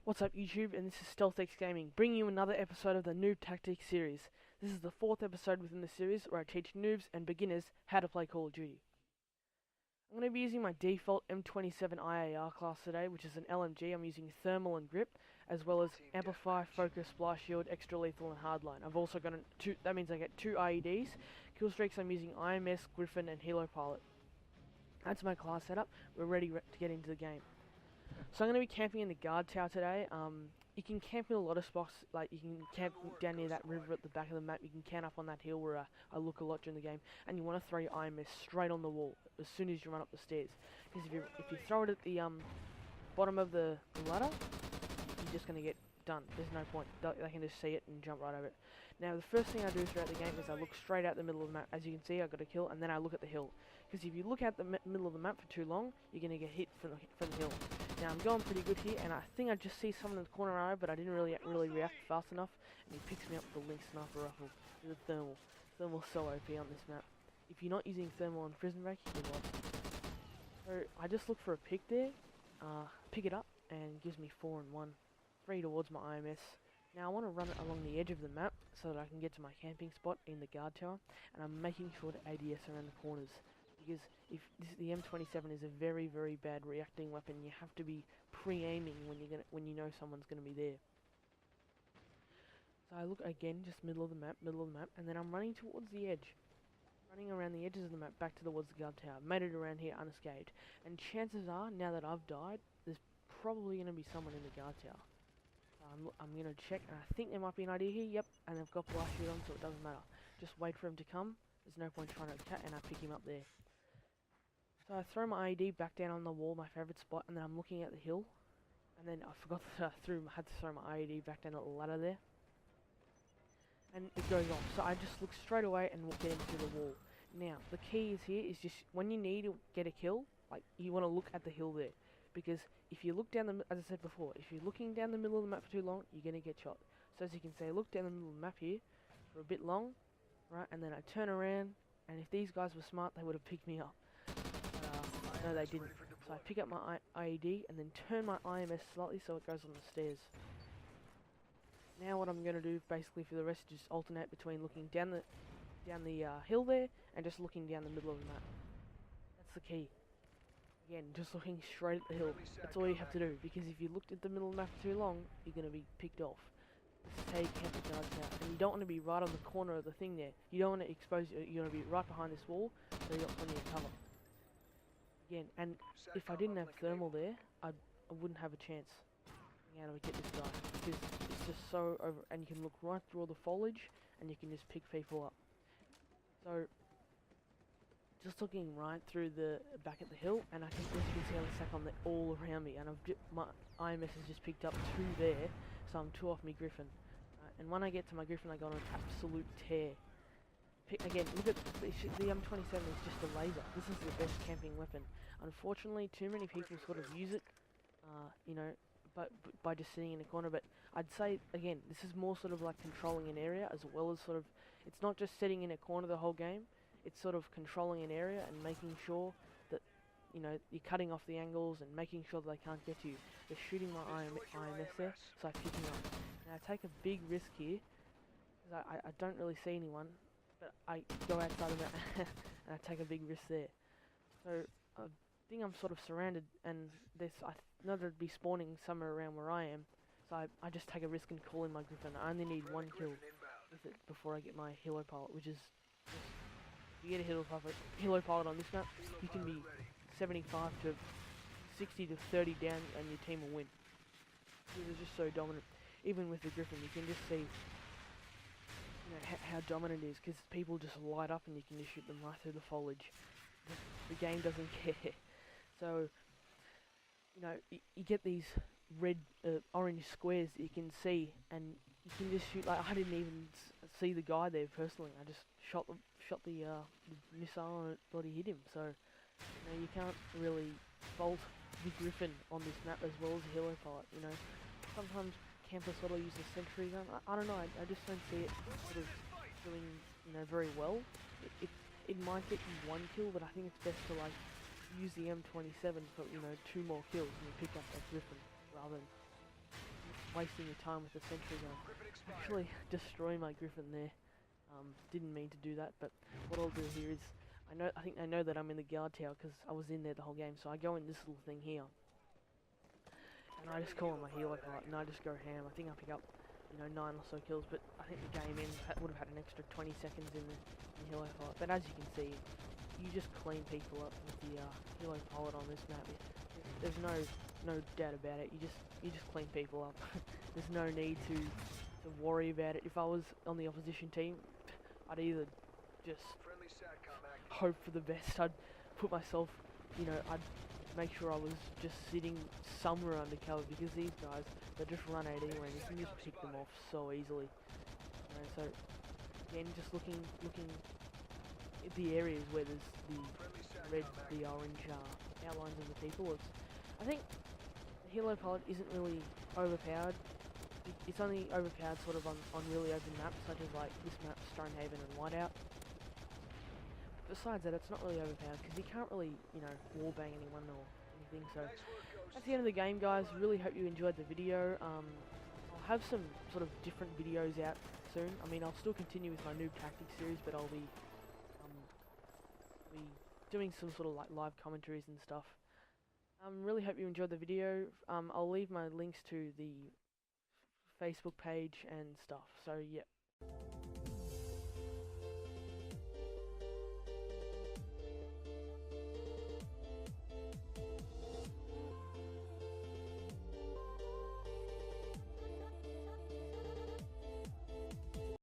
What's up YouTube, and this is StealthX Gaming, bringing you another episode of the Noob Tactics series. This is the 4th episode within the series where I teach noobs and beginners how to play Call of Duty. I'm going to be using my default M27 IAR class today, which is an LMG. I'm using Thermal and Grip, as well as Amplify, Focus, Blast Shield, Extra Lethal and Hardline. I've also got that means I get 2 IEDs. Kill streaks I'm using IMS, Griffin and Helo Pilot. That's my class setup. We're ready to get into the game. So I'm going to be camping in the guard tower today. You can camp in a lot of spots, like you can camp down near that river at the back of the map, you can camp up on that hill where I look a lot during the game, and you want to throw your IMS straight on the wall as soon as you run up the stairs. Because if you throw it at the bottom of the ladder, you're just going to get done. There's no point. They can just see it and jump right over it. Now the first thing I do throughout the game is I look straight out the middle of the map. As you can see, I got a kill, and then I look at the hill. Because if you look at the middle of the map for too long, you're going to get hit from the hill. Now I'm going pretty good here, and I think I just see someone in the corner eye, but I didn't really react fast enough, and he picks me up with the Link Sniper Rifle with the Thermal. Thermal's so OP on this map. If you're not using Thermal on Prison Break, you're lost. So I just look for a pick there, pick it up, and it gives me 4 and 1. 3 towards my IMS. Now I want to run it along the edge of the map so that I can get to my camping spot in the guard tower, and I'm making sure to ADS around the corners. Because the M27 is a very bad reacting weapon, you have to be pre-aiming when you know someone's gonna be there. So I look again, just middle of the map, and then I'm running towards the edge, running around the edges of the map back towards the guard tower. Made it around here unescathed, and chances are now that I've died, there's probably gonna be someone in the guard tower. So I'm gonna check, and I think there might be an ID here. Yep, and I've got blast shield on, so it doesn't matter. Just wait for him to come. There's no point trying to attack, and I pick him up there. So I throw my IED back down on the wall, my favourite spot, and then I'm looking at the hill. And then I forgot that I had to throw my IED back down at the ladder there. And it goes off. So I just look straight away and get him through the wall. Now, the key is here is just when you need to get a kill, like you want to look at the hill there. Because if you look down as I said before, if you're looking down the middle of the map for too long, you're going to get shot. So as you can see, I look down the middle of the map here for a bit long, right, and then I turn around, and if these guys were smart, they would have picked me up. No, they didn't. So I pick up my IED and then turn my IMS slightly so it goes on the stairs. Now what I'm going to do basically for the rest is just alternate between looking down the hill there and just looking down the middle of the map. That's the key. Again, just looking straight at the hill. That's all you have to do, because if you looked at the middle of the map for too long, you're going to be picked off. This is how you camp the guards out. And you don't want to be right on the corner of the thing there. You don't want to expose, you want to be right behind this wall, so you got plenty of cover. Again, and if I didn't have thermal there, I wouldn't have a chance being able to get this guy, because it's just so over, and you can look right through all the foliage, and you can just pick people up. So, just looking right through the back at the hill, and I can, as you can see on the stack, I'm all around me, and my IMS has just picked up 2 there, so I'm 2 off me Griffin. And when I get to my Griffin, I go on an absolute tear. Again, look at the M27 is just a laser. This is the best camping weapon. Unfortunately, too many people sort of use it, you know, but by just sitting in a corner. But I'd say, again, this is more sort of like controlling an area, as well as sort of, it's not just sitting in a corner the whole game. It's sort of controlling an area and making sure that, you know, you're cutting off the angles and making sure that they can't get to you. They're shooting my IMS there, so I pick him up. Now I take a big risk here, because I don't really see anyone. But I go outside of that and I take a big risk there. So I think I'm sort of surrounded, and I know there'd be spawning somewhere around where I am. So I just take a risk and call in my Griffin. I only need 1 kill with it before I get my Helo Pilot, which is just, if you get a Helo Pilot on this map, you can be 75 to 60 to 30 down and your team will win. Because it's just so dominant. Even with the Griffin, you can just see, you know, how dominant it is, because people just light up and you can just shoot them right through the foliage. The game doesn't care. So, you know, you get these red, orange squares that you can see, and you can just shoot. Like, I didn't even see the guy there personally. I just shot the missile and it bloody hit him. So, you know, you can't really fault the Griffin on this map as well as the Helo Pilot. You know, sometimes campers sort of use a sentry gun. I don't know, I just don't see it sort of doing, you know, very well. It might get you 1 kill, but I think it's best to like use the M27 for, you know, 2 more kills and you pick up that Griffin rather than wasting your time with the sentry gun. Actually destroy my Griffin there. Didn't mean to do that, but what I'll do here is, I think they know that I'm in the guard tower because I was in there the whole game, so I go in this little thing here. And I just call on my helo pilot, and I just go ham. I think I pick up, 9 or so kills, but I think the game ends, would have had an extra 20 seconds in the helo pilot. But as you can see, you just clean people up with the helo pilot on this map. There's no doubt about it. You just clean people up. There's no need to worry about it. If I was on the opposition team, I'd either just hope for the best. I'd put myself, I'd make sure I was just sitting somewhere under cover, because these guys, they just run out anyway, and you can just pick them off so easily. So again, just looking at the areas where there's the red, the orange outlines of the people. I think the helo pilot isn't really overpowered. It's only overpowered sort of on really open maps, such as like this map, Stonehaven and Whiteout. Besides that, it's not really overpowered because you can't really, wallbang anyone or anything. So that's the end of the game, guys. Really hope you enjoyed the video. I'll have some sort of different videos out soon. I mean, I'll still continue with my Noob Tactics series, but I'll be doing some sort of like live commentaries and stuff. Really hope you enjoyed the video. I'll leave my links to the Facebook page and stuff. So yeah.